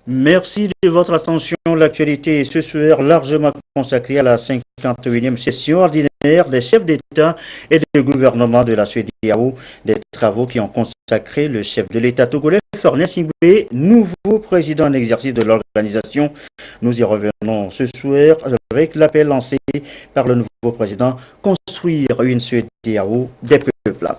Merci de votre attention. L'actualité est ce soir largement consacrée à la 51e session ordinaire des chefs d'État et de gouvernement de la CEDEAO, des travaux qui ont consacré le chef de l'État togolais, Faure Gnassingbé, nouveau président en exercice de l'organisation. Nous y revenons ce soir avec l'appel lancé par le nouveau président, construire une CEDEAO des peuples.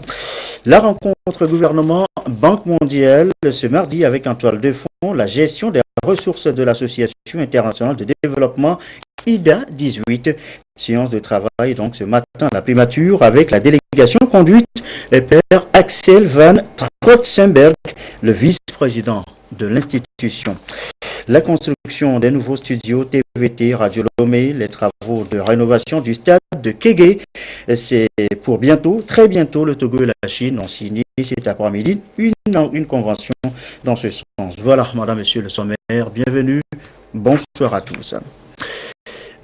La rencontre gouvernement-Banque mondiale ce mardi avec en toile de fond la gestion des ressources de l'Association internationale de développement IDA 18. Séance de travail donc ce matin à la primature avec la délégation conduite par Axel Van Trotzenberg, le vice-président de l'institution. La construction des nouveaux studios TVT Radio Lomé, les travaux de rénovation du stade de Kégué, c'est pour bientôt, très bientôt, le Togo et la Chine ont signé cet après-midi une convention dans ce sens. Voilà, madame, monsieur le sommaire, bienvenue, bonsoir à tous.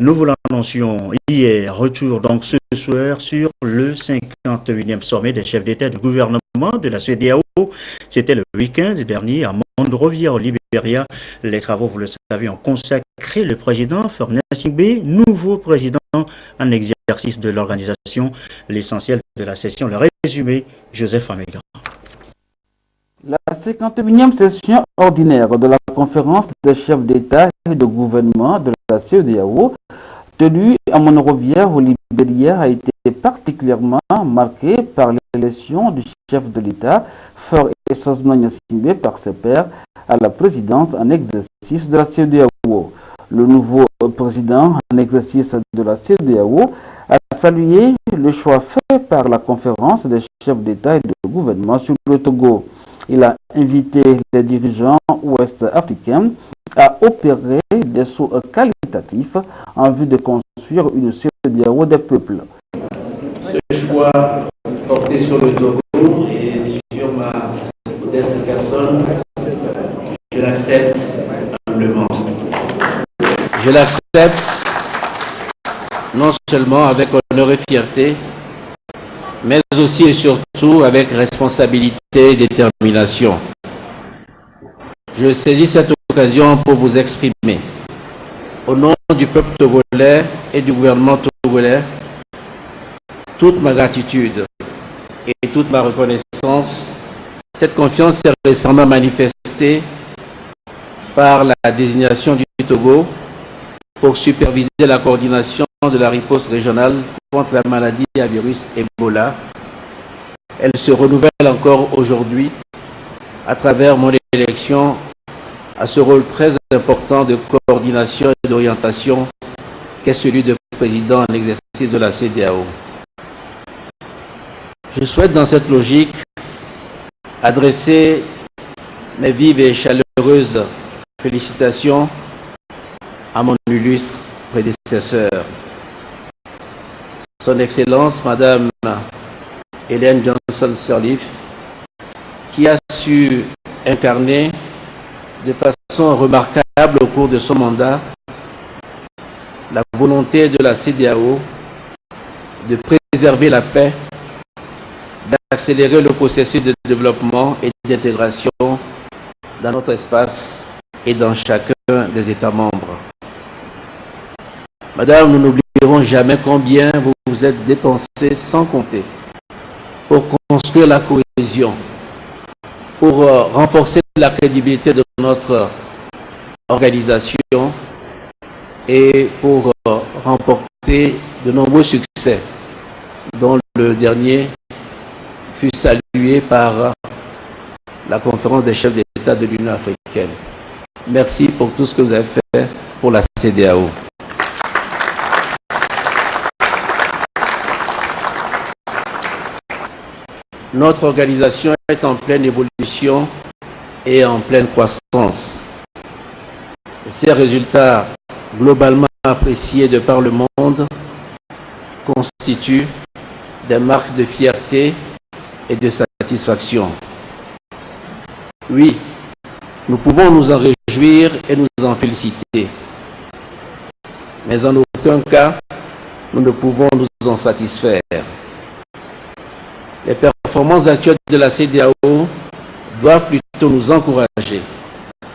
Nous vous l'annoncions hier, retour donc ce soir sur le 51e sommet des chefs d'État et de gouvernement de la CEDEAO. C'était le week-end dernier à Monrovia au Libéria. Les travaux, vous le savez, ont consacré le président Faure Gnassingbé, nouveau président en exercice de l'organisation. L'essentiel de la session, le résumé, Joseph Améga. La 51e session ordinaire de la conférence des chefs d'État et de gouvernement de la CEDEAO, tenue à Monrovia au Libéria, a été particulièrement marquée par l'élection du chef de l'État, Faure Gnassingbé, par ses pairs à la présidence en exercice de la CEDEAO. Le nouveau président en exercice de la CEDEAO a salué le choix fait par la conférence des chefs d'État et de gouvernement sur le Togo. Il a invité les dirigeants ouest-africains à opérer des sauts qualitatifs en vue de construire une CEDEAO des peuples. Ce choix porté sur le Togo et sur ma modeste personne, je l'accepte humblement. Je l'accepte non seulement avec honneur et fierté, mais aussi et surtout avec responsabilité et détermination. Je saisis cette occasion pour vous exprimer, au nom du peuple togolais et du gouvernement togolais, toute ma gratitude et toute ma reconnaissance. Cette confiance s'est récemment manifestée par la désignation du Togo pour superviser la coordination de la riposte régionale contre la maladie à virus Ebola. Elle se renouvelle encore aujourd'hui à travers mon élection à ce rôle très important de coordination et d'orientation qu'est celui de président en exercice de la CEDEAO. Je souhaite dans cette logique adresser mes vives et chaleureuses félicitations à mon illustre prédécesseur, Son Excellence Madame Ellen Johnson Sirleaf, qui a su incarner de façon remarquable au cours de son mandat la volonté de la CEDEAO de préserver la paix, d'accélérer le processus de développement et d'intégration dans notre espace et dans chacun des États membres. Madame, nous n'oublierons jamais combien vous vous êtes dépensé sans compter pour construire la cohésion, pour renforcer la crédibilité de notre organisation et pour remporter de nombreux succès, dont le dernier fut salué par la conférence des chefs d'État de l'Union africaine. Merci pour tout ce que vous avez fait pour la CEDEAO. Notre organisation est en pleine évolution et en pleine croissance. Ces résultats, globalement appréciés de par le monde, constituent des marques de fierté et de satisfaction. Oui, nous pouvons nous en réjouir et nous en féliciter. Mais en aucun cas, nous ne pouvons nous en satisfaire. Les performances actuelles de la CEDEAO doivent plutôt nous encourager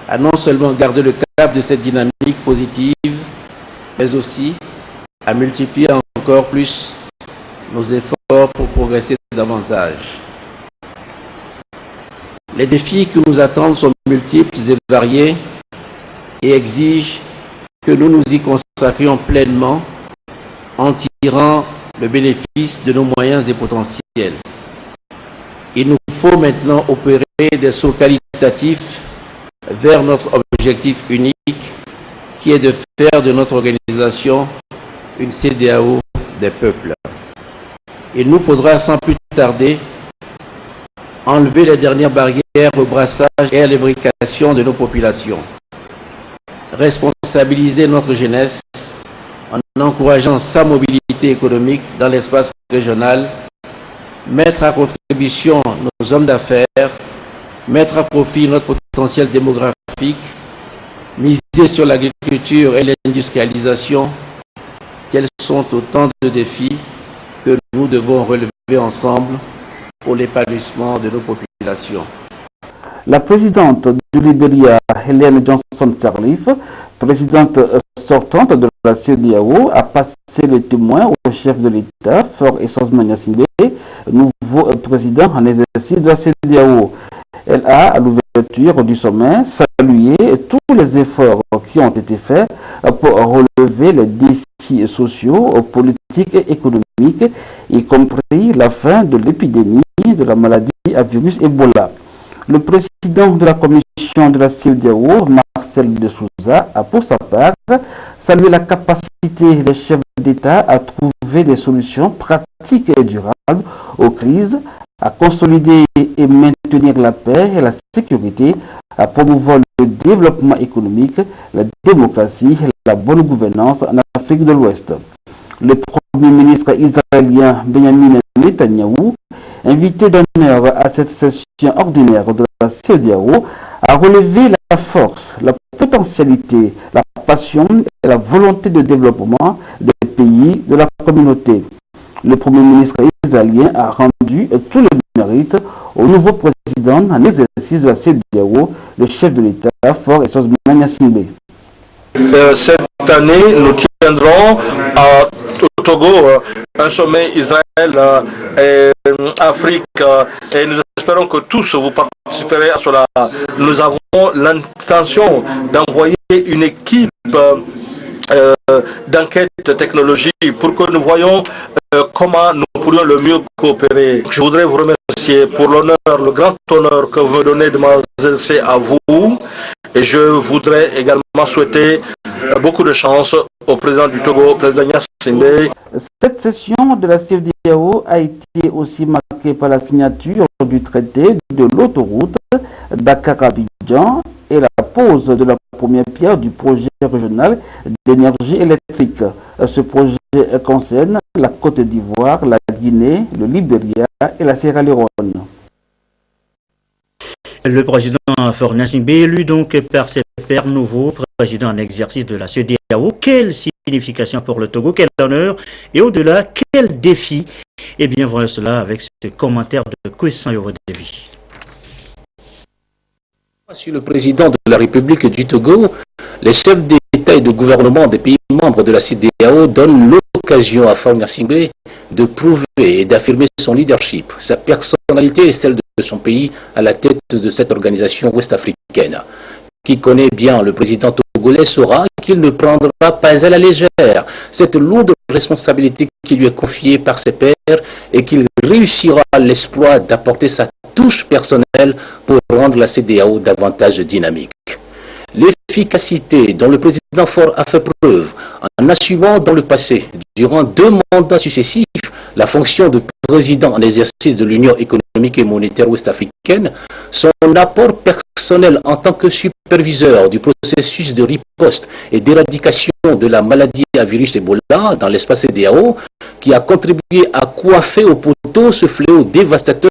à non seulement garder le cap de cette dynamique positive, mais aussi à multiplier encore plus nos efforts pour progresser davantage. Les défis qui nous attendent sont multiples et variés et exigent que nous nous y consacrions pleinement en tirant le bénéfice de nos moyens et potentiels. Il nous faut maintenant opérer des sauts qualitatifs vers notre objectif unique, qui est de faire de notre organisation une CEDEAO des peuples. Il nous faudra sans plus tarder enlever les dernières barrières au brassage et à l'imbrication de nos populations, responsabiliser notre jeunesse en encourageant sa mobilité économique dans l'espace régional, mettre à contribution nos hommes d'affaires, mettre à profit notre potentiel démographique, miser sur l'agriculture et l'industrialisation. Tels sont autant de défis que nous devons relever ensemble pour l'épanouissement de nos populations. La présidente du Libéria, Hélène Johnson-Sirleaf, présidente sortante de la CEDEAO, a passé le témoin au chef de l'État, Faure Essence-Magnasimbe, nouveau président en exercice de la CEDEAO. Elle a, à l'ouverture du sommet, salué tous les efforts qui ont été faits pour relever les défis sociaux, politiques et économiques, y compris la fin de l'épidémie de la maladie à virus Ebola. Le président de la commission de la CEDEAO, Marcel de Souza, a pour sa part salué la capacité des chefs d'État à trouver des solutions pratiques et durables aux crises, à consolider et maintenir la paix et la sécurité, à promouvoir le développement économique, la démocratie et la bonne gouvernance en Afrique de l'Ouest. Le Premier ministre israélien Benjamin Netanyahou, invité d'honneur à cette session ordinaire de la CEDEAO, a relevé la force, la potentialité, la passion et la volonté de développement des pays de la communauté. Le Premier ministre israélien a rendu tout le mérite au nouveau président en exercice de la CEDEAO, le chef de l'État, Faure Essence-Magnasimbe. Cette année, nous tiendrons au Togo un sommet Israël et Afrique et nous espérons que tous vous participerez à cela. Nous avons l'intention d'envoyer une équipe d'enquête technologique pour que nous voyions comment nous pourrions le mieux coopérer. Je voudrais vous remercier pour l'honneur, le grand honneur que vous me donnez de m'adresser à vous et je voudrais également souhaiter beaucoup de chance au président du Togo, président Gnassingbé. Cette session de la CEDEAO a été aussi marquée par la signature du traité de l'autoroute Dakar-Abidjan et la pose de la première pierre du projet régional d'énergie électrique. Ce projet concerne la Côte d'Ivoire, la Guinée, le Libéria et la Sierra Leone. Le président Faure Gnassingbé, élu donc par ses pairs nouveaux, président en exercice de la CEDEAO, quelle signification pour le Togo, quel honneur et au-delà, quel défi? Eh bien, voilà cela avec ce commentaire de Kwessan Yorodevi. Monsieur le président de la République du Togo, les chefs d'État et de gouvernement des pays membres de la CEDEAO donnent l'occasion à Faure Gnassingbé de prouver et d'affirmer son leadership, sa personnalité et celle de son pays à la tête de cette organisation ouest-africaine. Qui connaît bien le président togolais saura qu'il ne prendra pas à la légère cette lourde responsabilité qui lui est confiée par ses pairs et qu'il réussira l'exploit d'apporter sa touche personnelle pour rendre la CEDEAO davantage dynamique. L'efficacité dont le président Faure a fait preuve en assumant dans le passé, durant 2 mandats successifs, la fonction de président en exercice de l'Union économique et monétaire ouest-africaine, son apport personnel en tant que superviseur du processus de riposte et d'éradication de la maladie à virus Ebola dans l'espace CEDEAO, qui a contribué à coiffer au poteau ce fléau dévastateur,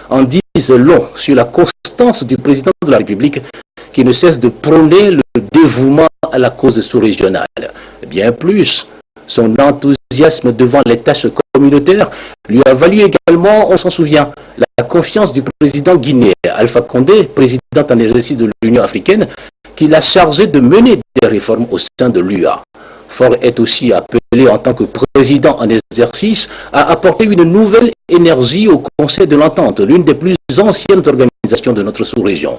en disent long sur la constance du président de la République qui ne cesse de prôner le dévouement à la cause sous-régionale. Bien plus, son enthousiasme devant les tâches communautaires lui a valu également, on s'en souvient, la confiance du président guinéen Alpha Condé, président en exercice de l'Union africaine, qu'il a chargé de mener des réformes au sein de l'UA. Faure est aussi appelé en tant que président en exercice à apporter une nouvelle énergie au Conseil de l'Entente, l'une des plus anciennes organisations de notre sous-région.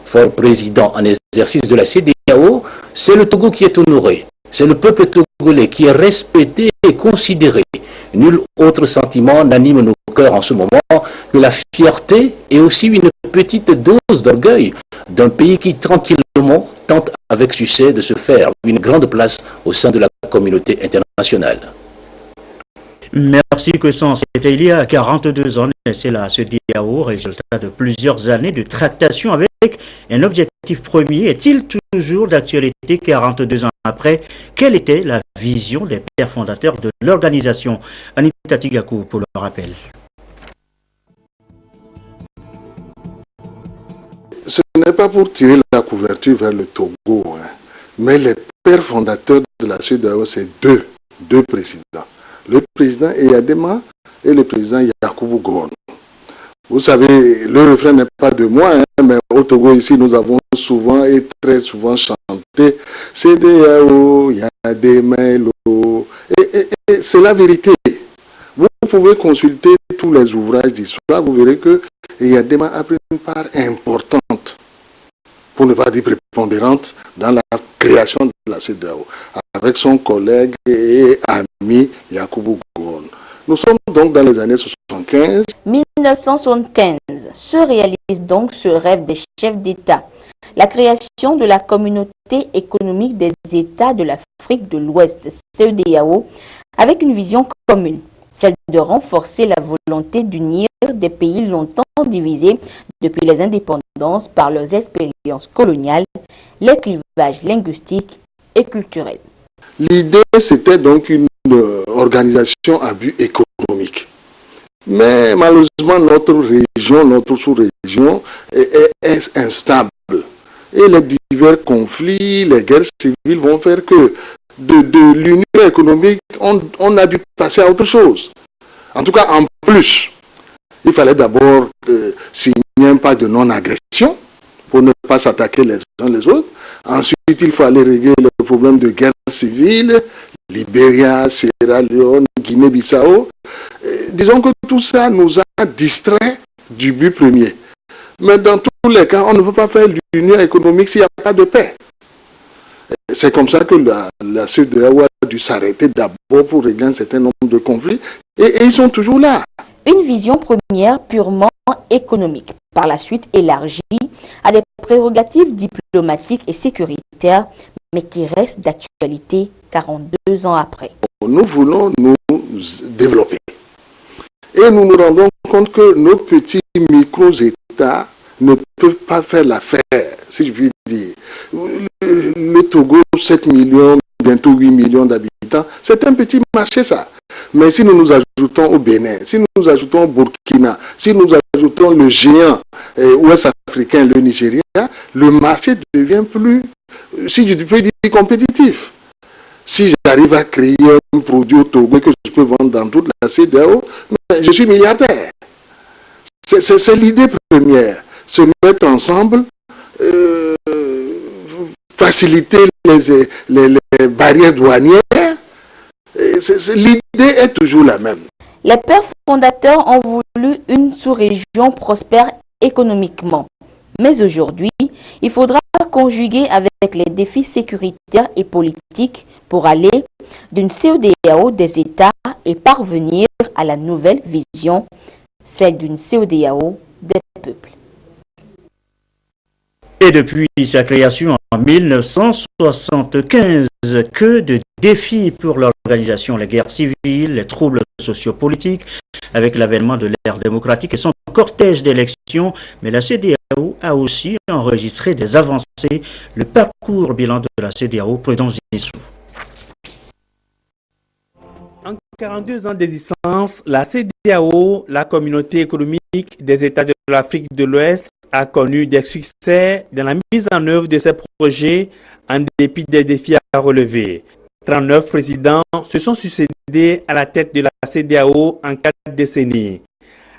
Faure président en exercice de la CEDEAO, c'est le Togo qui est honoré. C'est le peuple togolais qui est respecté et considéré. Nul autre sentiment n'anime nos cœurs en ce moment que la fierté et aussi une petite dose d'orgueil d'un pays qui tranquillement tente avec succès de se faire une grande place au sein de la communauté internationale. Merci Cossan. C'était il y a 42 ans et c'est la CEDEAO, résultat de plusieurs années de tractation avec un objectif premier. Est-il toujours d'actualité 42 ans après? Quelle était la vision des pères fondateurs de l'organisation? Anita Tigakou pour le rappel. Ce n'est pas pour tirer la couverture vers le Togo, mais les pères fondateurs de la CEDEAO, c'est deux présidents. Le président Eyadema et le président Yakubu Gowon. Vous savez, le refrain n'est pas de moi, mais au Togo ici, nous avons souvent et très souvent chanté CEDEAO, Yadema, et c'est la vérité. Vous pouvez consulter tous les ouvrages d'histoire, vous verrez que Eyadema a pris une part importante, pour ne pas dire prépondérante, dans la création de la CEDEAO, avec son collègue et ami Yakubu Gowon. Nous sommes donc dans les années 75. 1975 se réalise donc ce rêve des chefs d'État, la création de la communauté économique des États de l'Afrique de l'Ouest, CEDEAO, avec une vision commune, celle de renforcer la volonté d'unir des pays longtemps divisés depuis les indépendances par leurs expériences coloniales, les clivages linguistiques et culturels. L'idée, c'était donc une organisation à but économique. Mais malheureusement, notre région, notre sous-région est instable. Et les divers conflits, les guerres civiles vont faire que de l'union économique, on a dû passer à autre chose. En tout cas, en plus, il fallait d'abord signer un pacte de non-agression pour ne pas s'attaquer les uns les autres. Ensuite, il fallait régler le problème de guerre civile, Libéria, Sierra Leone, Guinée-Bissau. Disons que tout ça nous a distraits du but premier. Mais dans tous les cas, on ne peut pas faire l'union économique s'il n'y a pas de paix. C'est comme ça que la CEDEAO a dû s'arrêter d'abord pour régler un certain nombre de conflits. Et ils sont toujours là. Une vision première purement économique, par la suite élargie à des prérogatives diplomatiques et sécuritaires, mais qui restent d'actualité 42 ans après. Nous voulons nous développer. Et nous nous rendons compte que nos petits micro-États ne peuvent pas faire l'affaire, si je puis dire. Le Togo, 7 millions, bientôt 8 millions d'habitants, c'est un petit marché ça. Mais si nous nous ajoutons au Bénin, si nous nous ajoutons au Burkina, si nous ajoutons le géant ouest africain, le Nigeria, le marché devient plus, si je peux dire, compétitif. Si j'arrive à créer un produit au Togo que je peux vendre dans toute la CEDEAO, je suis milliardaire. C'est l'idée première. Se mettre ensemble, faciliter les barrières douanières. L'idée est toujours la même. Les pères fondateurs ont voulu une sous-région prospère économiquement. Mais aujourd'hui, il faudra conjuguer avec les défis sécuritaires et politiques pour aller d'une CEDEAO des États et parvenir à la nouvelle vision, celle d'une CEDEAO des peuples. Et depuis sa création en 1975, que de défis pour l'organisation, les guerres civiles, les troubles sociopolitiques, avec l'avènement de l'ère démocratique et son cortège d'élections. Mais la CEDEAO a aussi enregistré des avancées. Le parcours bilan de la CEDEAO, Prudence Dissou. En 42 ans d'existence, la CEDEAO, la communauté économique des États de l'Afrique de l'Ouest, a connu des succès dans la mise en œuvre de ses projets en dépit des défis à relever. 39 présidents se sont succédés à la tête de la CEDEAO en 4 décennies.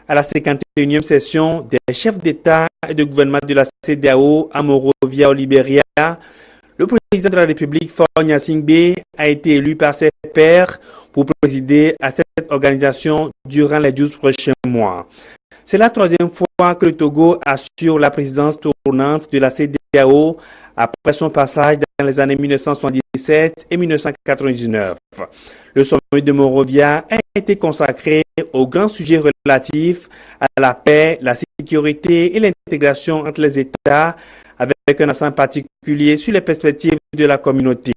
à la 51e session des chefs d'État et de gouvernement de la CEDEAO à Monrovia au Libéria. Le président de la République, Faure Gnassingbé, a été élu par ses pairs pour présider à cette organisation durant les 12 prochains mois. C'est la troisième fois que le Togo assure la présidence tournante de la CEDEAO après son passage dans les années 1977 et 1999. Le sommet de Monrovia a été consacré aux grands sujets relatifs à la paix, la sécurité et l'intégration entre les États, avec un accent particulier sur les perspectives de la communauté.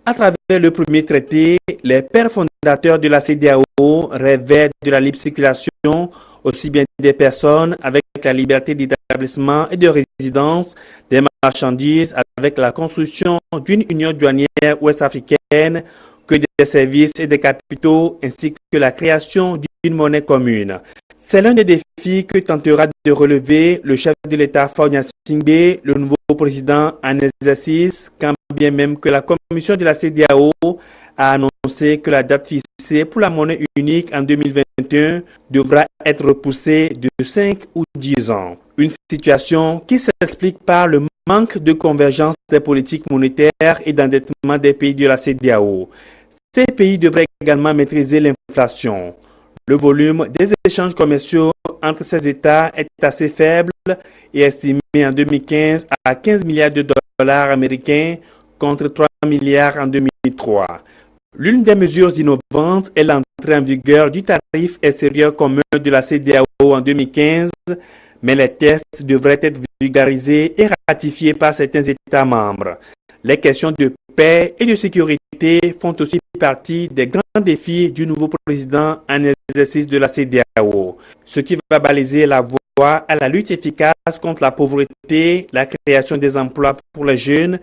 À travers le premier traité, les pères fondateurs de la CEDEAO rêvaient de la libre circulation aussi bien des personnes avec la liberté d'établissement et de résidence, des marchandises avec la construction d'une union douanière ouest-africaine que des services et des capitaux ainsi que la création d'une monnaie commune. C'est l'un des défis que tentera de relever le chef de l'État Faure Gnassingbé, le nouveau président en exercice, quand bien même que la commission de la CEDEAO a annoncé que la date fixée pour la monnaie unique en 2021 devra être repoussée de 5 ou 10 ans. Une situation qui s'explique par le manque de convergence des politiques monétaires et d'endettement des pays de la CEDEAO. Ces pays devraient également maîtriser l'inflation. Le volume des échanges commerciaux entre ces États est assez faible et estimé en 2015 à 15 milliards de dollars américains contre 3 milliards en 2003. L'une des mesures innovantes est l'entrée en vigueur du tarif extérieur commun de la CEDEAO en 2015, mais les tests devraient être vulgarisés et ratifiés par certains États membres. Les questions de paix et de sécurité font aussi partie des grands défis du nouveau président en exercice de la CEDEAO, ce qui va baliser la voie à la lutte efficace contre la pauvreté, la création des emplois pour les jeunes,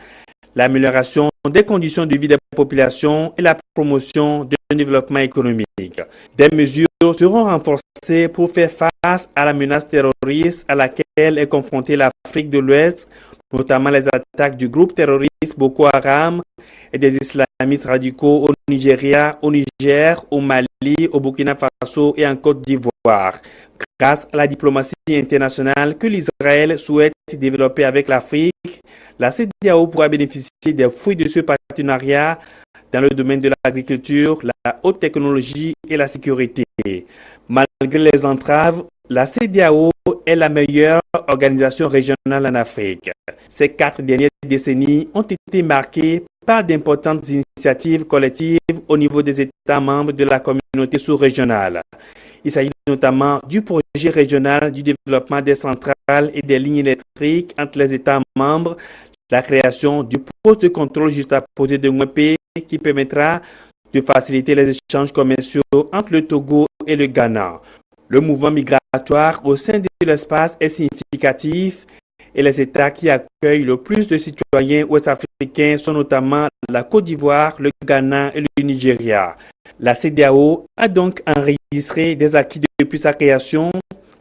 l'amélioration des conditions de vie des populations et la promotion d'un développement économique. Des mesures seront renforcées pour faire face à la menace terroriste à laquelle est confrontée l'Afrique de l'Ouest, notamment les attaques du groupe terroriste Boko Haram et des islamistes radicaux au Nigeria, au Niger, au Mali, au Burkina Faso et en Côte d'Ivoire. Grâce à la diplomatie internationale que l'Israël souhaite développer avec l'Afrique, la CEDEAO pourra bénéficier des fruits de ce partenariat dans le domaine de l'agriculture, la haute technologie et la sécurité. Malgré les entraves, la CEDEAO est la meilleure organisation régionale en Afrique. Ces 4 dernières décennies ont été marquées par d'importantes initiatives collectives au niveau des États membres de la communauté sous-régionale. Il s'agit notamment du projet régional du développement des centrales et des lignes électriques entre les États membres, la création du poste de contrôle juxtaposé de Ngwempé qui permettra de faciliter les échanges commerciaux entre le Togo et le Ghana. Le mouvement migratoire au sein de l'espace est significatif et les États qui accueillent le plus de citoyens ouest-africains sont notamment la Côte d'Ivoire, le Ghana et le Nigeria. La CEDEAO a donc enregistré des acquis depuis sa création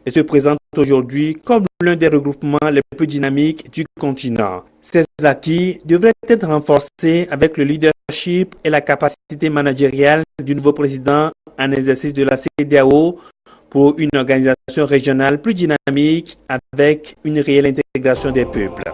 et se présente aujourd'hui comme l'un des regroupements les plus dynamiques du continent. Ces acquis devraient être renforcés avec le leadership et la capacité managériale du nouveau président en exercice de la CEDEAO pour une organisation régionale plus dynamique avec une réelle intégration des peuples.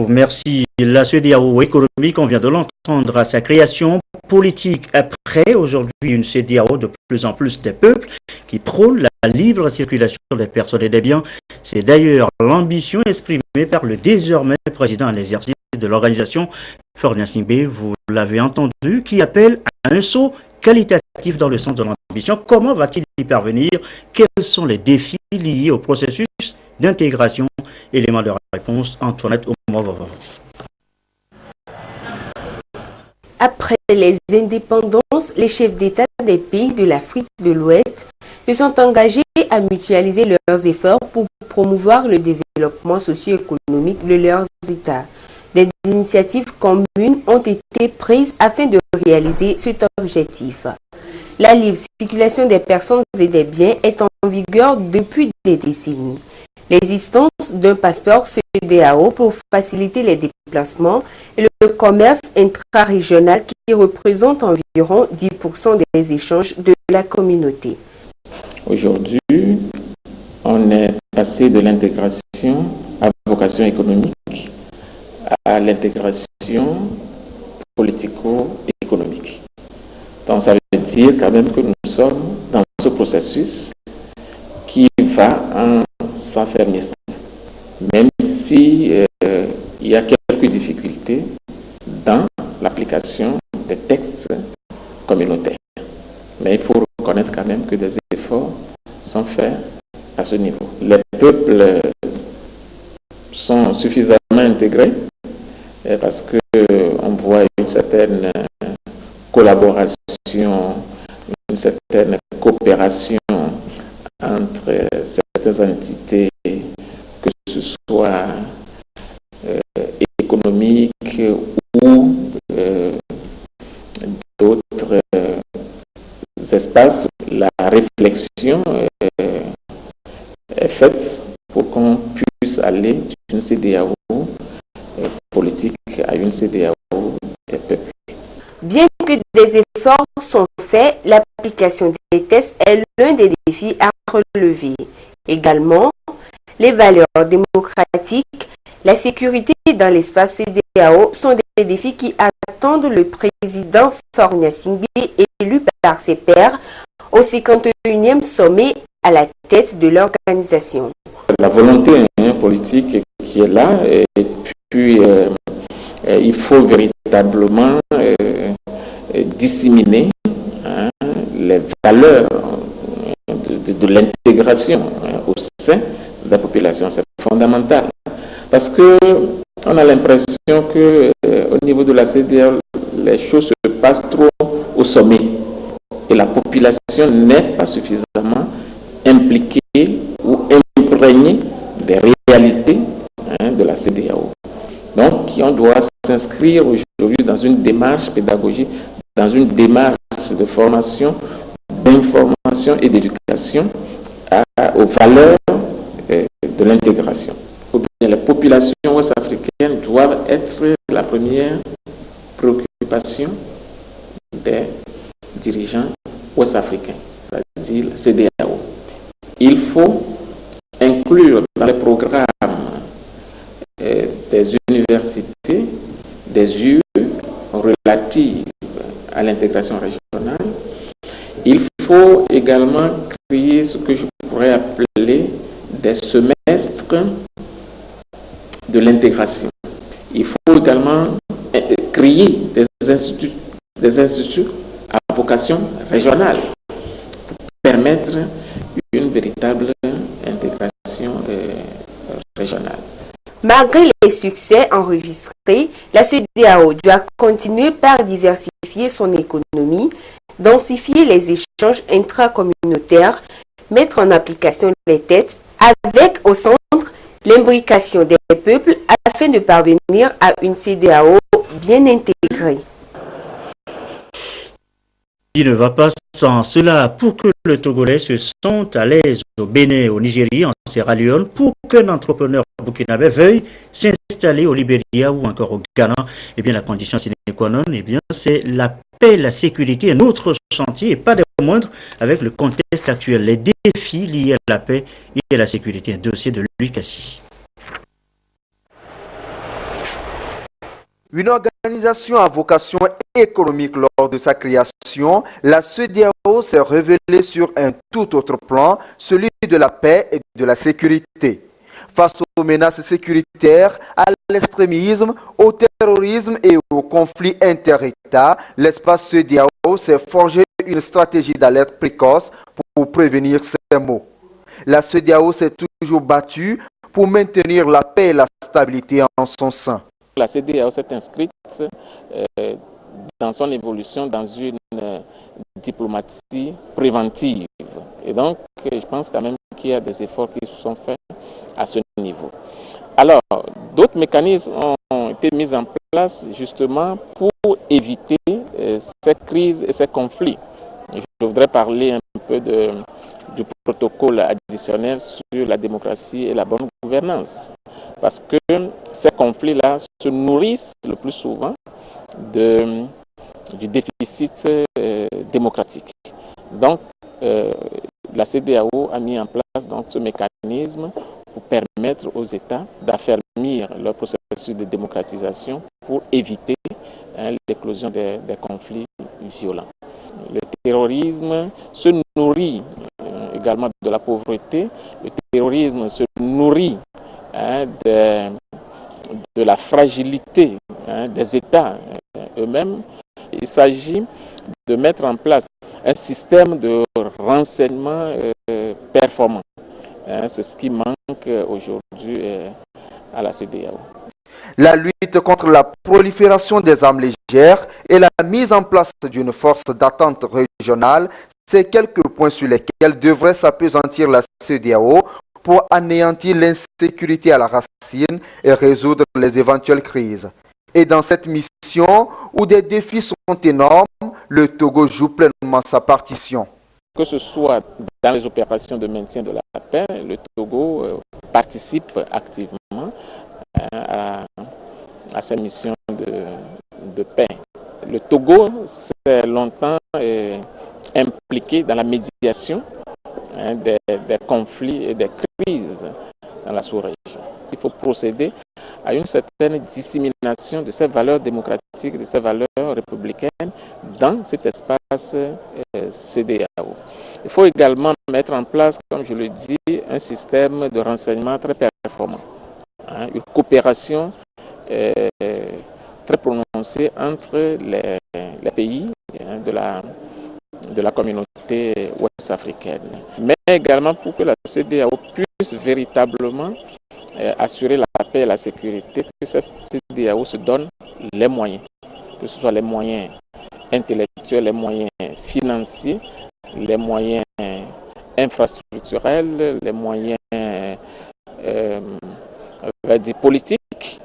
Merci. La CEDEAO économique, on vient de l'entendre à sa création politique. Après, aujourd'hui, une CEDEAO de plus en plus des peuples qui prône la libre circulation des personnes et des biens. C'est d'ailleurs l'ambition exprimée par le désormais président à l'exercice de l'organisation, Faure Gnassingbé, vous l'avez entendu, qui appelle à un saut qualitatif dans le sens de l'ambition. Comment va-t-il y parvenir? Quels sont les défis liés au processus d'intégration? Élément de réponse, Antoinette Oumavova. Après les indépendances, les chefs d'État des pays de l'Afrique de l'Ouest se sont engagés à mutualiser leurs efforts pour promouvoir le développement socio-économique de leurs États. Des initiatives communes ont été prises afin de réaliser cet objectif. La libre circulation des personnes et des biens est en vigueur depuis des décennies. l'existence d'un passeport CEDEAO pour faciliter les déplacements et le commerce intra-régional qui représente environ 10% des échanges de la communauté. Aujourd'hui, on est passé de l'intégration à vocation économique à l'intégration politico-économique. Donc ça veut dire quand même que nous sommes dans ce processus qui va en s'enfermissant, même si il y a quelques difficultés dans l'application des textes communautaires. Mais il faut reconnaître quand même que des efforts sont faits à ce niveau. Les peuples sont suffisamment intégrés parce qu'on voit une certaine collaboration, une certaine coopération entre certaines entités, que ce soit économiques ou d'autres espaces. La réflexion est faite pour qu'on puisse aller d'une CEDEAO politique à une CEDEAO des peuples. Bien que des efforts sont faits, l'application des tests est l'un des défis à relever. Également, les valeurs démocratiques, la sécurité dans l'espace CEDEAO sont des défis qui attendent le président Faure Gnassingbé, élu par ses pairs au 51e sommet à la tête de l'organisation. La volonté politique qui est là, et puis il faut véritablement disséminer les valeurs de l'intégration au sein de la population. C'est fondamental. Parce que on a l'impression que au niveau de la CEDEAO, les choses se passent trop au sommet. Et la population n'est pas suffisamment impliquée ou imprégnée des réalités de la CEDEAO. Donc, on doit s'inscrire aujourd'hui dans une démarche pédagogique, dans une démarche de formation, d'information et d'éducation aux valeurs de l'intégration. Les populations ouest-africaines doivent être la première préoccupation des dirigeants ouest-africains, c'est-à-dire la CEDEAO. Il faut inclure dans les programmes des universités des UE relatives à l'intégration régionale. Il faut également créer ce que je pourrais appeler des semestres de l'intégration. Il faut également créer des instituts à vocation régionale pour permettre une véritable intégration régionale. Malgré les succès enregistrés, la CEDEAO doit continuer par diversifier son économie, densifier les échanges intracommunautaires, mettre en application les tests, avec au centre l'imbrication des peuples afin de parvenir à une CEDEAO bien intégrée. Il ne va pas sans cela. Pour que les Togolais se sentent à l'aise au Bénin, au Nigeria, en Sierra Leone, pour qu'un entrepreneur burkinabé veuille s'installer au Libéria ou encore au Ghana, eh bien la condition sine qua non, eh bien c'est la paix, la sécurité, un autre chantier et pas des moindres avec le contexte actuel, les défis liés à la paix et à la sécurité. Un dossier de Louis Cassi. Une organisation à vocation économique lors de sa création, la CEDEAO s'est révélée sur un tout autre plan, celui de la paix et de la sécurité. Face aux menaces sécuritaires, à l'extrémisme, au terrorisme et aux conflits inter-États, l'espace CEDEAO s'est forgé une stratégie d'alerte précoce pour prévenir ces maux. La CEDEAO s'est toujours battue pour maintenir la paix et la stabilité en son sein. La CEDEAO s'est inscrite dans son évolution dans une diplomatie préventive. Et donc, je pense quand même qu'il y a des efforts qui se sont faits à ce niveau. Alors, d'autres mécanismes ont été mis en place justement pour éviter ces crises et ces conflits. Je voudrais parler un peu du protocole traditionnelle sur la démocratie et la bonne gouvernance. Parce que ces conflits-là se nourrissent le plus souvent du déficit démocratique. Donc, la CEDEAO a mis en place donc, ce mécanisme pour permettre aux États d'affermir leur processus de démocratisation pour éviter l'éclosion des conflits violents. Le terrorisme se nourrit également de la pauvreté, le terrorisme se nourrit de la fragilité des États eux-mêmes. Il s'agit de mettre en place un système de renseignement performant. C'est ce qui manque aujourd'hui à la CEDEAO. La lutte contre la prolifération des armes légères et la mise en place d'une force d'attente régionale, c'est quelques points sur lesquels devrait s'appesantir la CEDEAO pour anéantir l'insécurité à la racine et résoudre les éventuelles crises. Et dans cette mission, où des défis sont énormes, le Togo joue pleinement sa partition. Que ce soit dans les opérations de maintien de la paix, le Togo participe activement à ces missions de paix. Le Togo s'est longtemps impliqué dans la médiation des conflits et des crises dans la sous-région. Il faut procéder à une certaine dissémination de ces valeurs démocratiques, de ces valeurs républicaines dans cet espace CEDEAO. Il faut également mettre en place, comme je le dis, un système de renseignement très performant, une coopération très prononcée entre les pays de la communauté ouest-africaine, mais également pour que la CEDEAO puisse véritablement assurer la paix et la sécurité, que cette CEDEAO se donne les moyens, que ce soit les moyens intellectuels, les moyens financiers, les moyens infrastructurels, les moyens politiques.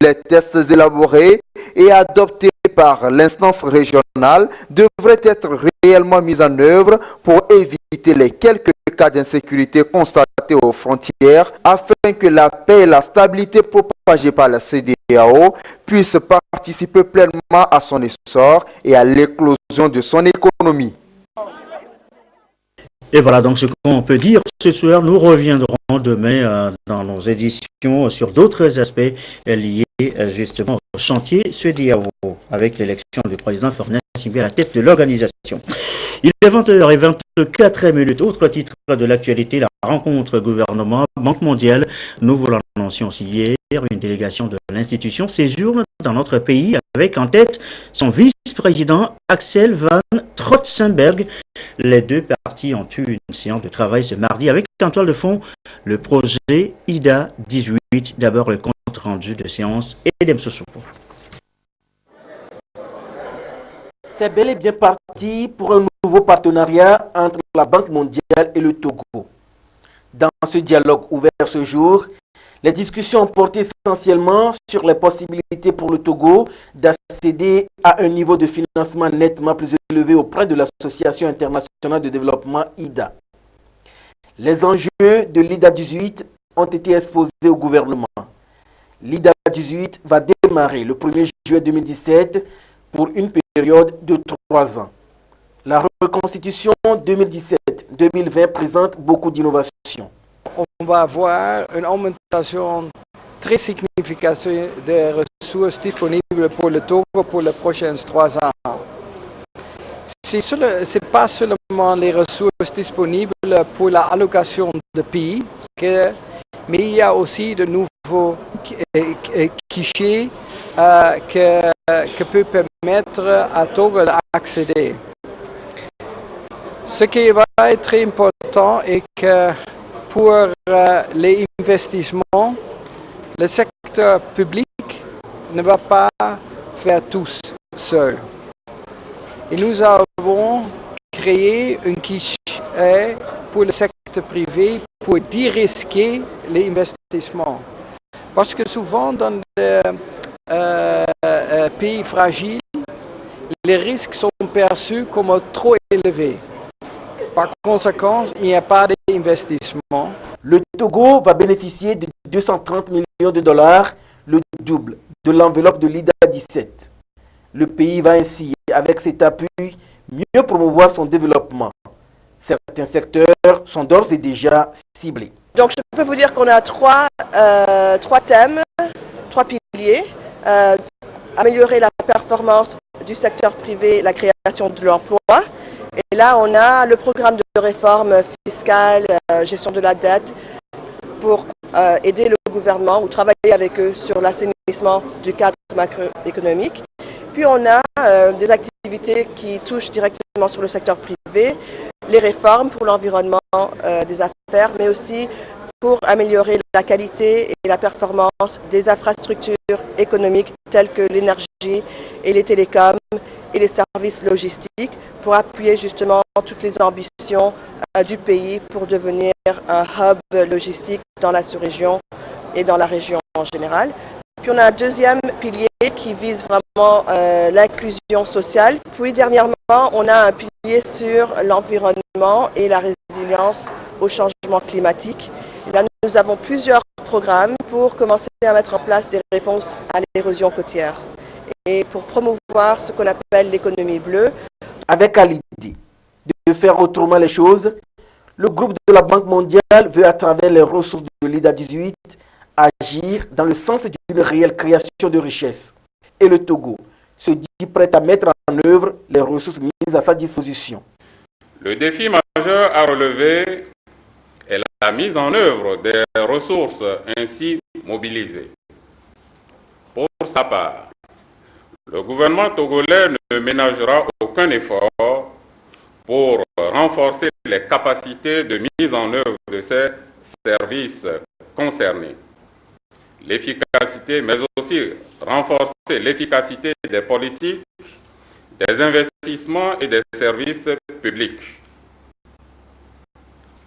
Les tests élaborés et adoptés par l'instance régionale devraient être réellement mis en œuvre pour éviter les quelques cas d'insécurité constatés aux frontières afin que la paix et la stabilité propagées par la CEDEAO puissent participer pleinement à son essor et à l'éclosion de son économie. Et voilà donc ce qu'on peut dire ce soir. Nous reviendrons demain dans nos éditions sur d'autres aspects liés justement au chantier CEDEAO avec l'élection du président Faure Gnassingbé à la tête de l'organisation. Il est 20h24. Autre titre de l'actualité, la rencontre gouvernement-Banque mondiale. Nous vous l'annoncions aussi hier, une délégation de l'institution séjourne dans notre pays avec en tête son vice-président Axel Van Trotsenberg. Les deux parties ont eu une séance de travail ce mardi avec en toile de fond le projet IDA 18. D'abord le compte rendu de séance Edem Sosopo. C'est bel et bien parti pour un nouveau partenariat entre la Banque mondiale et le Togo. Dans ce dialogue ouvert ce jour, les discussions ont porté essentiellement sur les possibilités pour le Togo d'accéder à un niveau de financement nettement plus élevé auprès de l'Association internationale de développement IDA. Les enjeux de l'IDA 18 ont été exposés au gouvernement. L'IDA 18 va démarrer le 1er juillet 2017 pour une période de 3 ans. La reconstitution 2017-2020 présente beaucoup d'innovations. On va avoir une augmentation très significative des ressources disponibles pour le Togo pour les prochaines 3 ans. Ce n'est pas seulement les ressources disponibles pour l'allocation de pays, mais il y a aussi de nouveaux guichets qui peuvent permettre à Togo d'accéder. Ce qui va être très important est que pour les investissements, le secteur public ne va pas faire tout seul. Et nous avons créé un guichet pour le secteur privé pour dérisquer les investissements. Parce que souvent dans les pays fragiles, les risques sont perçus comme trop élevés. Par conséquent, il n'y a pas réinvestissement. Le Togo va bénéficier de 230 millions de dollars, le double de l'enveloppe de l'IDA 17. Le pays va ainsi, avec cet appui, mieux promouvoir son développement. Certains secteurs sont d'ores et déjà ciblés. Donc je peux vous dire qu'on a trois thèmes, trois piliers. Améliorer la performance du secteur privé, la création de l'emploi. Et là, on a le programme de réforme fiscale, gestion de la dette, pour aider le gouvernement ou travailler avec eux sur l'assainissement du cadre macroéconomique. Puis on a des activités qui touchent directement sur le secteur privé, les réformes pour l'environnement des affaires, mais aussi pour améliorer la qualité et la performance des infrastructures économiques telles que l'énergie et les télécoms et les services logistiques, pour appuyer justement toutes les ambitions du pays pour devenir un hub logistique dans la sous-région et dans la région en général. Puis on a un deuxième pilier qui vise vraiment l'inclusion sociale. Puis dernièrement, on a un pilier sur l'environnement et la résilience au changement climatique. Et là, nous avons plusieurs programmes pour commencer à mettre en place des réponses à l'érosion côtière et pour promouvoir ce qu'on appelle l'économie bleue. Avec à l'idée de faire autrement les choses, le groupe de la Banque mondiale veut, à travers les ressources de l'IDA 18, agir dans le sens d'une réelle création de richesses. Et le Togo se dit prêt à mettre en œuvre les ressources mises à sa disposition. Le défi majeur à relever est la mise en œuvre des ressources ainsi mobilisées. Pour sa part, le gouvernement togolais ne ménagera aucun effort pour renforcer les capacités de mise en œuvre de ces services concernés. L'efficacité, mais aussi renforcer l'efficacité des politiques, des investissements et des services publics.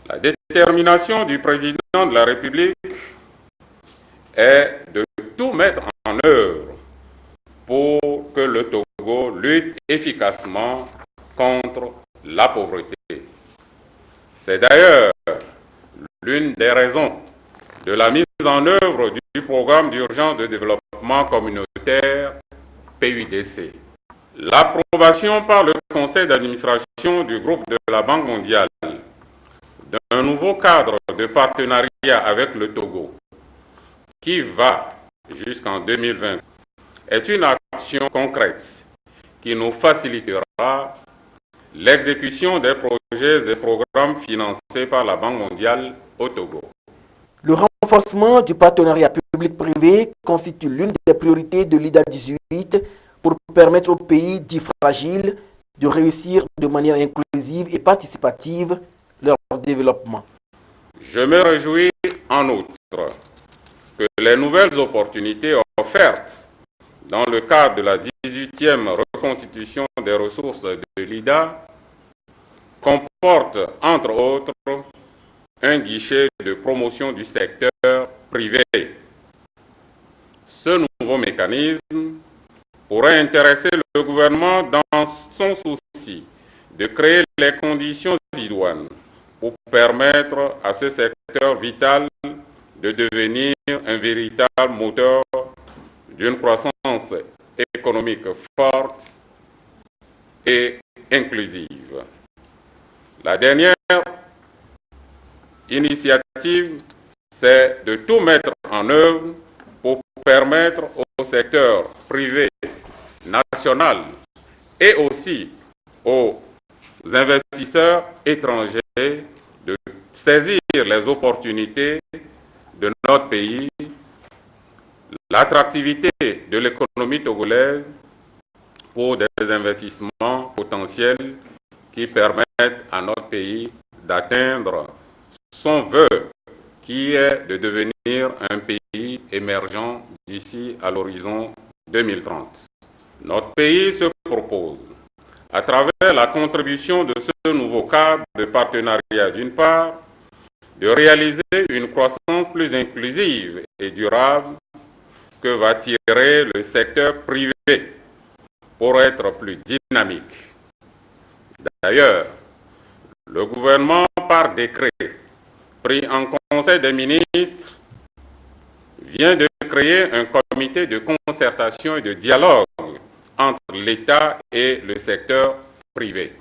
La détermination du président de la République est de tout mettre en œuvre pour que le Togo lutte efficacement contre la pauvreté. C'est d'ailleurs l'une des raisons de la mise en œuvre du programme d'urgence de développement communautaire PUDC. L'approbation par le conseil d'administration du groupe de la Banque mondiale d'un nouveau cadre de partenariat avec le Togo qui va jusqu'en 2020 est une action concrète qui nous facilitera l'exécution des projets et programmes financés par la Banque mondiale au Togo. Le renforcement du partenariat public-privé constitue l'une des priorités de l'IDA 18 pour permettre aux pays dits fragiles de réussir de manière inclusive et participative leur développement. Je me réjouis en outre que les nouvelles opportunités offertes dans le cadre de la 18e reconstitution des ressources de l'IDA comportent, entre autres, un guichet de promotion du secteur privé. Ce nouveau mécanisme pourrait intéresser le gouvernement dans son souci de créer les conditions idoines pour permettre à ce secteur vital de devenir un véritable moteur d'une croissance économique forte et inclusive. La dernière initiative, c'est de tout mettre en œuvre pour permettre au secteur privé national et aussi aux investisseurs étrangers de saisir les opportunités de notre pays, l'attractivité de l'économie togolaise pour des investissements potentiels qui permettent à notre pays d'atteindre son vœu qui est de devenir un pays émergent d'ici à l'horizon 2030. Notre pays se propose, à travers la contribution de ce nouveau cadre de partenariat d'une part, de réaliser une croissance plus inclusive et durable que va tirer le secteur privé pour être plus dynamique. D'ailleurs, le gouvernement, par décret, pris en Conseil des ministres, vient de créer un comité de concertation et de dialogue entre l'État et le secteur privé.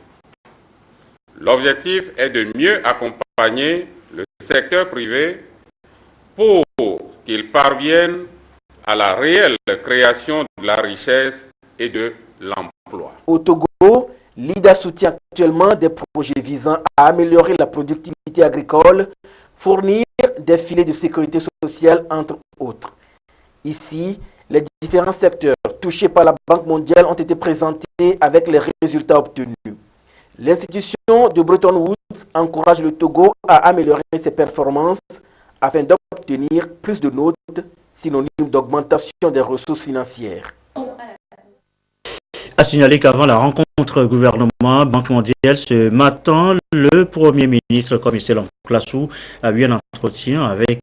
L'objectif est de mieux accompagner le secteur privé pour qu'il parvienne à la réelle création de la richesse et de l'emploi. Au Togo, l'IDA soutient actuellement des projets visant à améliorer la productivité agricole, fournir des filets de sécurité sociale, entre autres. Ici, les différents secteurs touchés par la Banque mondiale ont été présentés avec les résultats obtenus. L'institution de Bretton Woods encourage le Togo à améliorer ses performances afin d'obtenir plus de notes, synonyme d'augmentation des ressources financières. A signaler qu'avant la rencontre gouvernement Banque mondiale ce matin, le Premier ministre, comme il s'est Classou, a eu un entretien avec,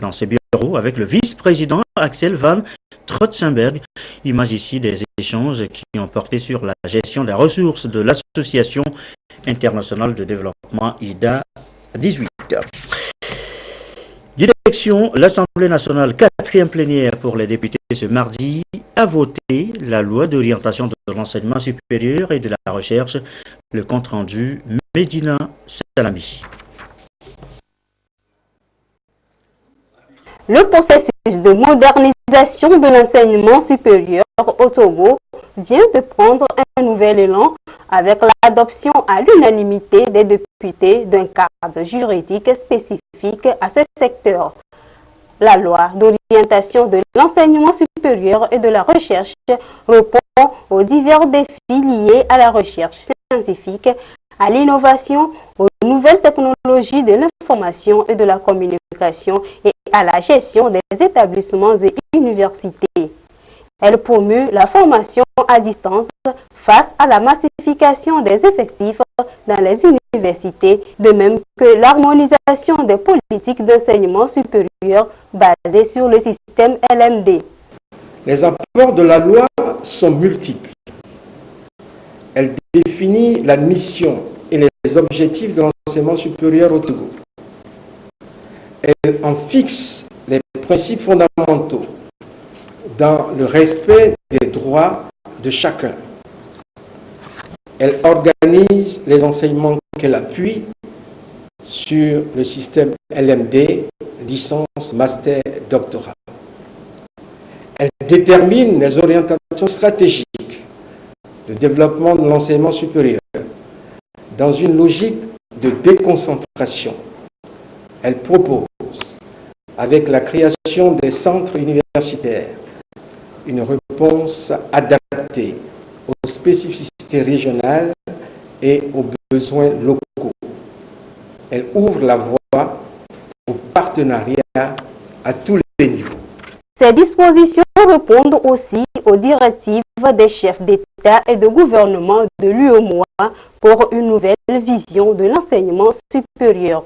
dans ses bureaux avec le vice-président Axel Van Trotzenberg. Image ici des échanges qui ont porté sur la gestion des ressources de l'Association internationale de développement IDA 18. Direction, l'Assemblée nationale, 4e plénière pour les députés ce mardi, a voté la loi d'orientation de l'enseignement supérieur et de la recherche, le compte-rendu Medina Salami. Le processus de modernisation de l'enseignement supérieur au Togo vient de prendre un nouvel élan avec l'adoption à l'unanimité des députés d'un cadre juridique spécifique à ce secteur. La loi d'orientation de l'enseignement supérieur et de la recherche répond aux divers défis liés à la recherche scientifique, à l'innovation, aux nouvelles technologies de l'information et de la communication et à la gestion des établissements et universités. Elle promeut la formation à distance face à la massification des effectifs dans les universités, de même que l'harmonisation des politiques d'enseignement supérieur basées sur le système LMD. Les apports de la loi sont multiples. Elle définit la mission et les objectifs de l'enseignement supérieur au Togo. Elle en fixe les principes fondamentaux dans le respect des droits de chacun. Elle organise les enseignements qu'elle appuie sur le système LMD, licence, master, doctorat. Elle détermine les orientations stratégiques de développement de l'enseignement supérieur dans une logique de déconcentration. Elle propose, avec la création des centres universitaires, une réponse adaptée aux spécificités régionales et aux besoins locaux. Elle ouvre la voie au partenariat à tous les niveaux. Ces dispositions répondent aussi aux directives des chefs d'État et de gouvernement de l'UEMOA pour une nouvelle vision de l'enseignement supérieur.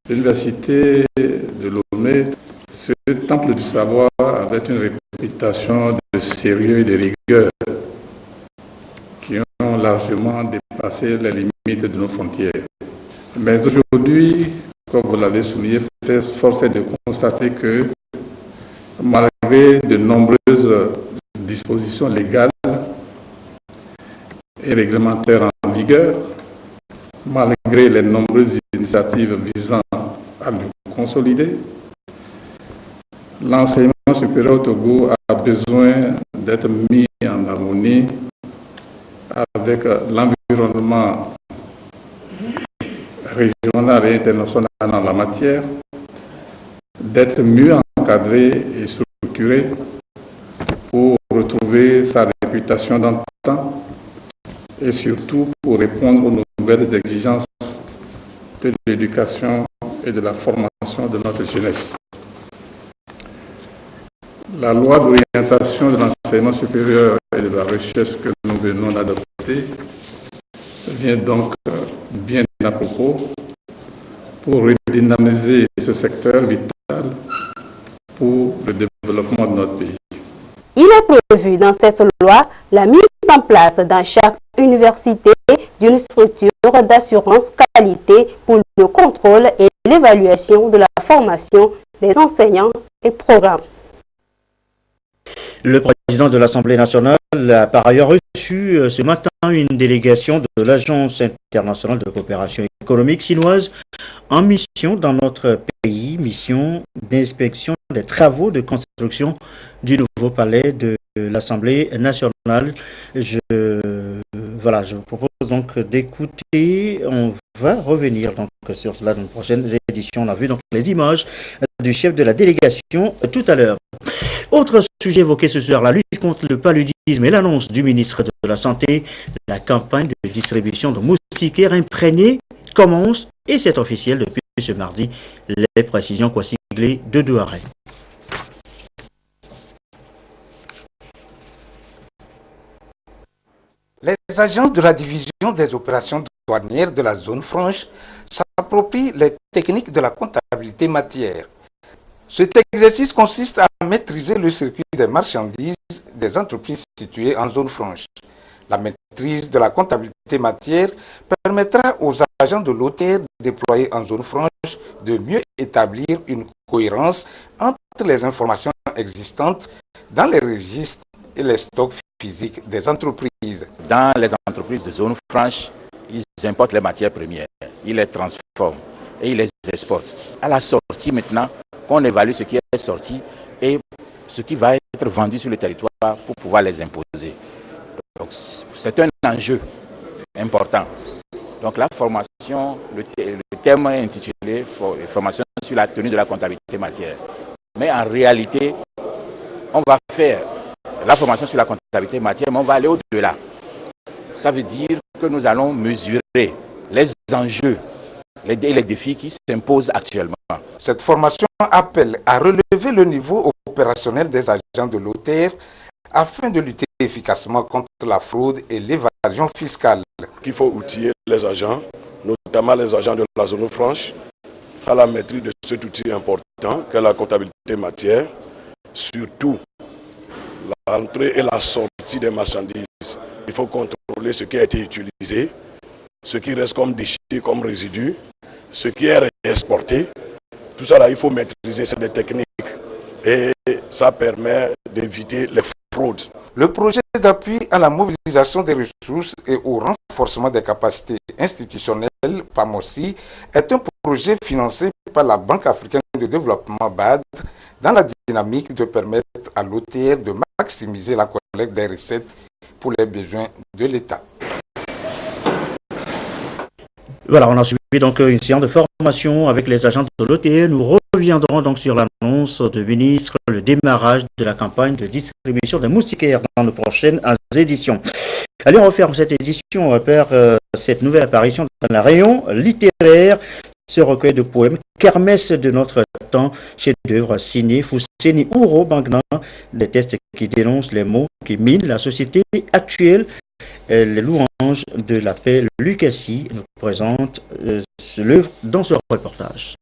L'université de Lomé, ce temple du savoir avait une réputation de sérieux et de rigueur qui ont largement dépassé les limites de nos frontières. Mais aujourd'hui, comme vous l'avez souligné, force est de constater que malgré de nombreuses dispositions légales et réglementaires en vigueur, malgré les nombreuses initiatives visant à le consolider, l'enseignement supérieur au Togo a besoin d'être mis en harmonie avec l'environnement régional et international en la matière, d'être mieux encadré et structuré pour retrouver sa réputation d'antan et surtout pour répondre aux nouvelles exigences de l'éducation et de la formation de notre jeunesse. La loi d'orientation de l'enseignement supérieur et de la recherche que nous venons d'adopter vient donc bien à propos pour redynamiser ce secteur vital pour le développement de notre pays. Il est prévu dans cette loi la mise en place dans chaque université d'une structure d'assurance qualité pour le contrôle et l'évaluation de la formation des enseignants et programmes. Le président de l'Assemblée nationale a par ailleurs reçu ce matin une délégation de l'Agence internationale de coopération économique chinoise en mission dans notre pays, mission d'inspection des travaux de construction du nouveau palais de l'Assemblée nationale. Je vous propose donc d'écouter. On va revenir donc sur cela dans les prochaines éditions. On a vu donc les images du chef de la délégation tout à l'heure. Autre sujet évoqué ce soir, la lutte contre le paludisme et l'annonce du ministre de la Santé. La campagne de distribution de moustiquaires imprégnés commence et c'est officiel depuis ce mardi. Les précisions co-siglées de Douaré. Les agents de la division des opérations douanières de la zone franche s'approprient les techniques de la comptabilité matière. Cet exercice consiste à maîtriser le circuit des marchandises des entreprises situées en zone franche. La maîtrise de la comptabilité matière permettra aux agents de l'OTER déployés en zone franche de mieux établir une cohérence entre les informations existantes dans les registres et les stocks physiques des entreprises. Dans les entreprises de zone franche, ils importent les matières premières, ils les transforment et ils les exportent. À la sortie maintenant, qu'on évalue ce qui est sorti et ce qui va être vendu sur le territoire pour pouvoir les imposer. Donc c'est un enjeu important. Donc la formation, le thème est intitulé « Formation sur la tenue de la comptabilité matière ». Mais en réalité, on va faire la formation sur la comptabilité matière, mais on va aller au-delà. Ça veut dire que nous allons mesurer les enjeux et les défis qui s'imposent actuellement. Cette formation appelle à relever le niveau opérationnel des agents de l'OTER afin de lutter efficacement contre la fraude et l'évasion fiscale. Il faut outiller les agents, notamment les agents de la zone franche, à la maîtrise de cet outil important qu'est la comptabilité matière, surtout l'entrée et la sortie des marchandises. Il faut contrôler ce qui a été utilisé, ce qui reste comme déchets, comme résidus, ce qui est réexporté. Tout ça là, il faut maîtriser ces techniques et ça permet d'éviter les fraudes. Le projet d'appui à la mobilisation des ressources et au renforcement des capacités institutionnelles, PAMOSI, est un projet financé par la Banque africaine de développement BAD dans la dynamique de permettre à l'OTR de maximiser la collecte des recettes pour les besoins de l'État. Voilà, on a suivi donc une séance de formation avec les agents de l'OTE. Nous reviendrons donc sur l'annonce du ministre, le démarrage de la campagne de distribution des moustiquaires dans nos prochaines éditions. Allez, on referme cette édition, on repère cette nouvelle apparition dans la rayon littéraire, ce recueil de poèmes kermesse de notre temps, chef-d'œuvre signé Fousseni Ouro Bangna, des textes qui dénoncent les mots qui minent la société actuelle. Les louanges de la paix, Lucassi nous présente l'œuvre dans ce reportage.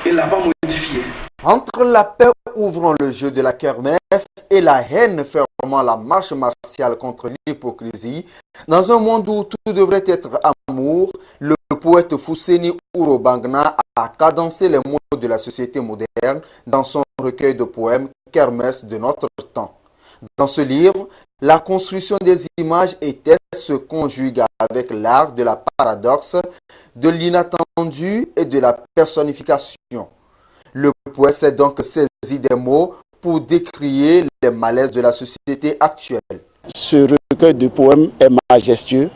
Et l'a pas modifié. Entre la paix ouvrant le jeu de la kermesse et la haine fermant la marche martiale contre l'hypocrisie, dans un monde où tout devrait être amour, le poète Fousseni Ouro Bangna a cadencé les mots de la société moderne dans son recueil de poèmes Kermesse de notre temps. Dans ce livre, la construction des images et textes se conjugue avec l'art de la paradoxe, de l'inattendu et de la personnification. Le poète s'est donc saisi des mots pour décrier les malaises de la société actuelle. Ce recueil de poèmes est majestueux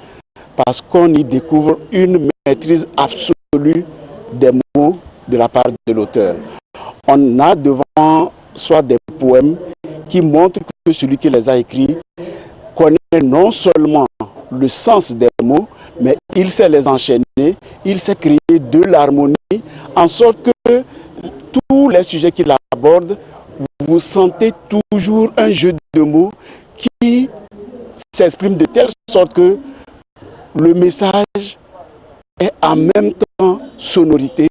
parce qu'on y découvre une maîtrise absolue des mots de la part de l'auteur. On a devant soi des poèmes qui montrent que celui qui les a écrits connaît non seulement le sens des mots, mais il sait les enchaîner, il sait créer de l'harmonie, en sorte que tous les sujets qu'il aborde, vous sentez toujours un jeu de mots qui s'exprime de telle sorte que le message est en même temps sonorité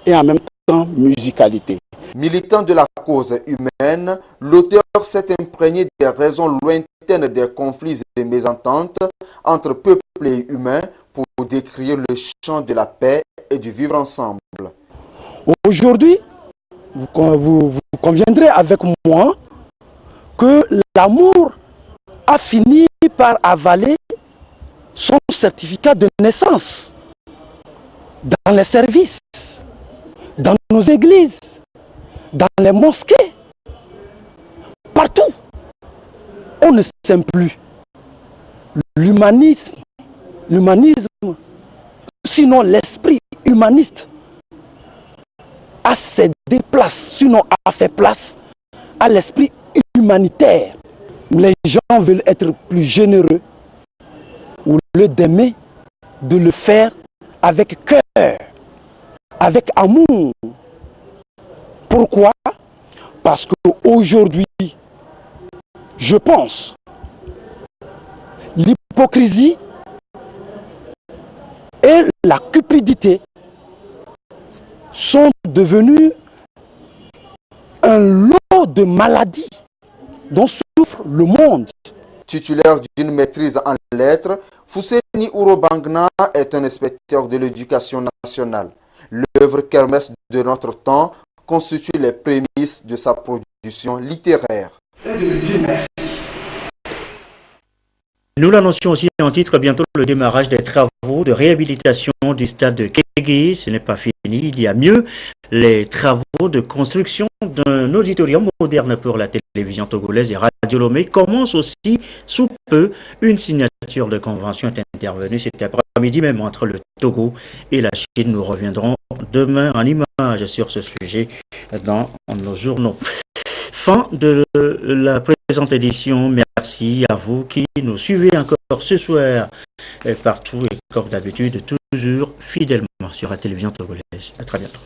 et en même sans musicalité. Militant de la cause humaine, l'auteur s'est imprégné des raisons lointaines des conflits et mésententes entre peuples et humains pour décrire le chant de la paix et du vivre ensemble. Aujourd'hui, vous conviendrez avec moi que l'amour a fini par avaler son certificat de naissance dans les services, dans nos églises, dans les mosquées, partout. On ne sait plus l'humanisme, sinon l'esprit humaniste a cédé place, sinon a fait place à l'esprit humanitaire. Les gens veulent être plus généreux. Au lieu d'aimer, de le faire avec cœur, avec amour. Pourquoi? Parce qu'aujourd'hui, je pense, l'hypocrisie et la cupidité sont devenus un lot de maladies dont souffre le monde. Titulaire d'une maîtrise en lettres, Fousseni Ourobangna est un inspecteur de l'éducation nationale. L'œuvre Kermesse de notre temps constitue les prémices de sa production littéraire. Nous l'annoncions aussi en titre, bientôt le démarrage des travaux de réhabilitation du stade de Kégué. Ce n'est pas fini, il y a mieux. Les travaux de construction d'un auditorium moderne pour la télévision togolaise et Radio Lomé commencent aussi sous peu. Une signature de convention est intervenue cet après-midi même entre le Togo et la Chine. Nous reviendrons demain en images sur ce sujet dans nos journaux. Fin de la présente édition. Merci à vous qui nous suivez encore ce soir partout et comme d'habitude toujours fidèlement sur la télévision togolaise. À très bientôt.